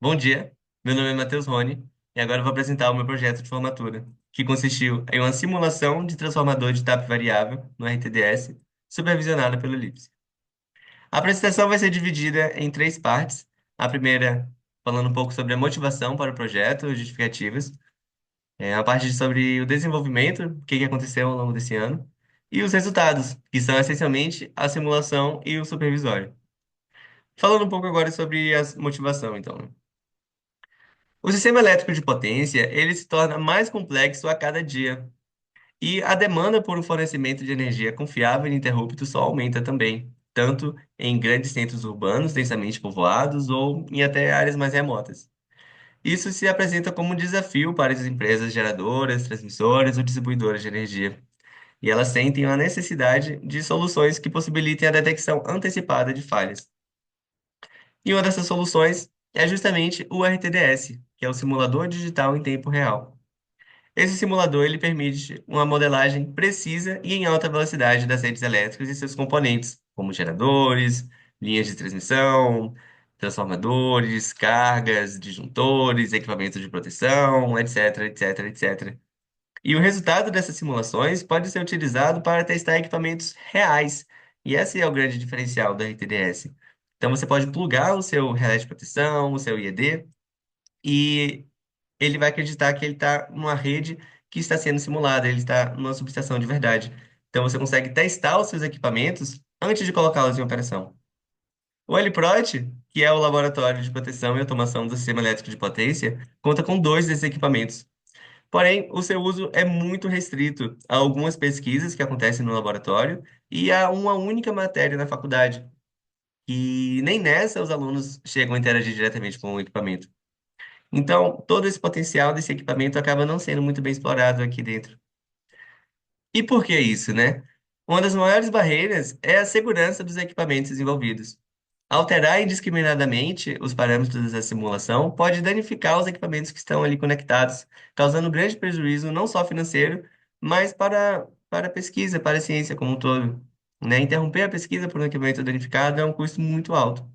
Bom dia, meu nome é Matheus Rony e agora eu vou apresentar o meu projeto de formatura, que consistiu em uma simulação de transformador de etapa variável no RTDS, supervisionada pelo Ellipse. A apresentação vai ser dividida em três partes. A primeira, falando um pouco sobre a motivação para o projeto, justificativas. A parte sobre o desenvolvimento, o que aconteceu ao longo desse ano. E os resultados, que são essencialmente a simulação e o supervisório. Falando um pouco agora sobre a motivação, então, né? O sistema elétrico de potência, ele se torna mais complexo a cada dia, e a demanda por um fornecimento de energia confiável e ininterrupto só aumenta também, tanto em grandes centros urbanos densamente povoados ou em até áreas mais remotas. Isso se apresenta como um desafio para as empresas geradoras, transmissoras ou distribuidoras de energia, e elas sentem a necessidade de soluções que possibilitem a detecção antecipada de falhas. E uma dessas soluções é justamente o RTDS, que é o simulador digital em tempo real. Esse simulador ele permite uma modelagem precisa e em alta velocidade das redes elétricas e seus componentes, como geradores, linhas de transmissão, transformadores, cargas, disjuntores, equipamentos de proteção, etc, etc, etc. E o resultado dessas simulações pode ser utilizado para testar equipamentos reais. E esse é o grande diferencial do RTDS. Então você pode plugar o seu relé de proteção, o seu IED, e ele vai acreditar que ele está numa rede que está sendo simulada, ele está numa subestação de verdade. Então você consegue testar os seus equipamentos antes de colocá-los em operação. O Eliprot, que é o laboratório de proteção e automação do sistema elétrico de potência, conta com dois desses equipamentos. Porém, o seu uso é muito restrito a algumas pesquisas que acontecem no laboratório e a uma única matéria na faculdade. E nem nessa os alunos chegam a interagir diretamente com o equipamento. Então, todo esse potencial desse equipamento acaba não sendo muito bem explorado aqui dentro. E por que isso, né? Uma das maiores barreiras é a segurança dos equipamentos envolvidos. Alterar indiscriminadamente os parâmetros da simulação pode danificar os equipamentos que estão ali conectados, causando grande prejuízo não só financeiro, mas para a pesquisa, para a ciência como um todo. Né? Interromper a pesquisa por um equipamento danificado é um custo muito alto.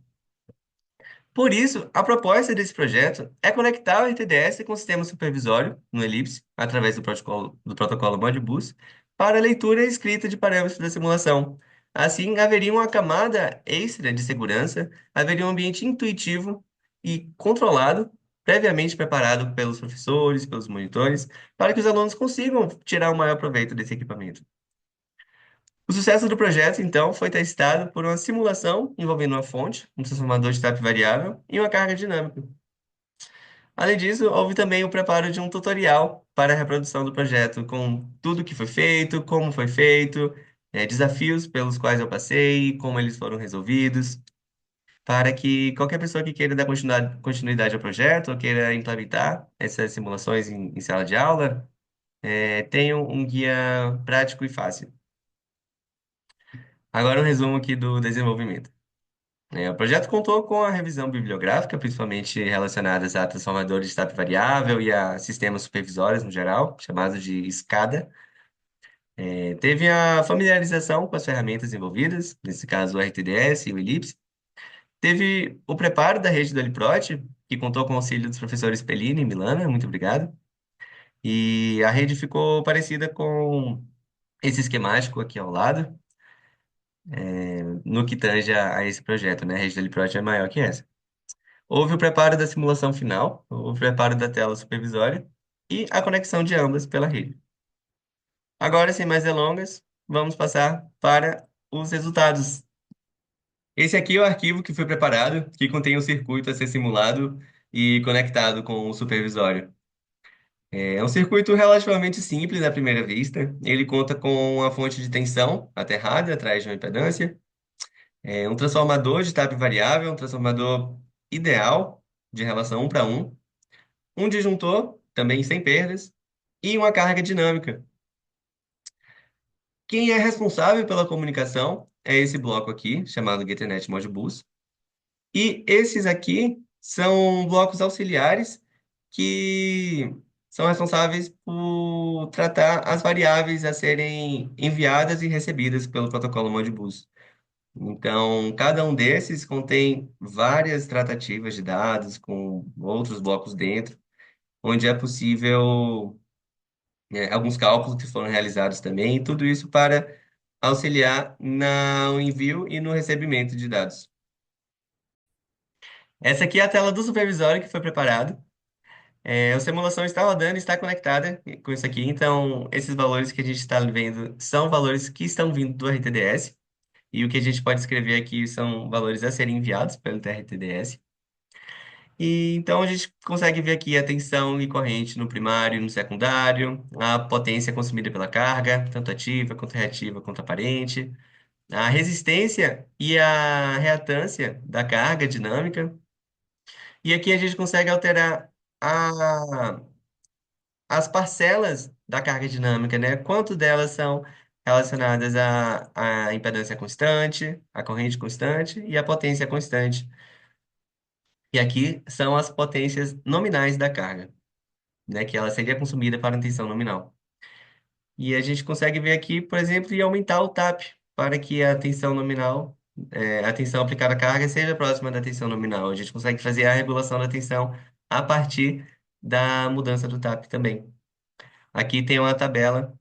Por isso, a proposta desse projeto é conectar o RTDS com o sistema supervisório, no Ellipse, através do protocolo Modbus, para leitura e escrita de parâmetros da simulação. Assim, haveria uma camada extra de segurança, haveria um ambiente intuitivo e controlado, previamente preparado pelos professores, pelos monitores, para que os alunos consigam tirar o maior proveito desse equipamento. O sucesso do projeto, então, foi testado por uma simulação envolvendo uma fonte, um transformador de etapa variável e uma carga dinâmica. Além disso, houve também o preparo de um tutorial para a reprodução do projeto, com tudo que foi feito, como foi feito, desafios pelos quais eu passei, como eles foram resolvidos, para que qualquer pessoa que queira dar continuidade ao projeto ou queira implementar essas simulações em sala de aula, tenha um guia prático e fácil. Agora um resumo aqui do desenvolvimento. O projeto contou com a revisão bibliográfica, principalmente relacionadas a transformadores de etapa variável e a sistemas supervisórios no geral, chamados de SCADA. Teve a familiarização com as ferramentas envolvidas, nesse caso o RTDS e o Ellipse. Teve o preparo da rede do Aliprot, que contou com o auxílio dos professores Pellini e Milana, muito obrigado. E a rede ficou parecida com esse esquemático aqui ao lado, no que tange a esse projeto, né? A rede do Aliprot é maior que essa. Houve o preparo da simulação final, o preparo da tela supervisória e a conexão de ambas pela rede. Agora, sem mais delongas, vamos passar para os resultados. Esse aqui é o arquivo que foi preparado, que contém o circuito a ser simulado e conectado com o supervisório. É um circuito relativamente simples à primeira vista. Ele conta com uma fonte de tensão aterrada atrás de uma impedância, um transformador de etapa variável, um transformador ideal de relação 1 para 1, um disjuntor, também sem perdas, e uma carga dinâmica. Quem é responsável pela comunicação é esse bloco aqui, chamado Ethernet Modbus. E esses aqui são blocos auxiliares que são responsáveis por tratar as variáveis a serem enviadas e recebidas pelo protocolo Modbus. Então, cada um desses contém várias tratativas de dados com outros blocos dentro, onde é possível, alguns cálculos que foram realizados também, tudo isso para auxiliar no envio e no recebimento de dados. Essa aqui é a tela do supervisório que foi preparado. A simulação está rodando, está conectada com isso aqui. Então, esses valores que a gente está vendo são valores que estão vindo do RTDS. E o que a gente pode escrever aqui são valores a serem enviados pelo TRTDS. E então a gente consegue ver aqui a tensão e corrente no primário e no secundário, a potência consumida pela carga, tanto ativa quanto reativa quanto aparente, a resistência e a reatância da carga dinâmica. E aqui a gente consegue alterar a as parcelas da carga dinâmica, né? Quanto delas são relacionadas à impedância constante, à corrente constante e à potência constante. E aqui são as potências nominais da carga, né? Que ela seria consumida para a tensão nominal. E a gente consegue ver aqui, por exemplo, e aumentar o TAP para que a tensão nominal, a tensão aplicada à carga seja próxima da tensão nominal. A gente consegue fazer a regulação da tensão a partir da mudança do TAP também. Aqui tem uma tabela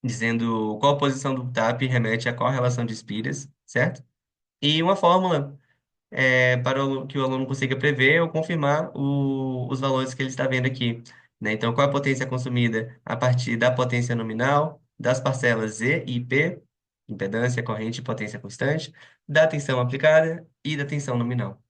dizendo qual posição do TAP remete a qual relação de espírias, certo? E uma fórmula para que o aluno consiga prever ou confirmar os valores que ele está vendo aqui, né? Então, qual a potência consumida a partir da potência nominal, das parcelas Z e P, impedância, corrente e potência constante, da tensão aplicada e da tensão nominal.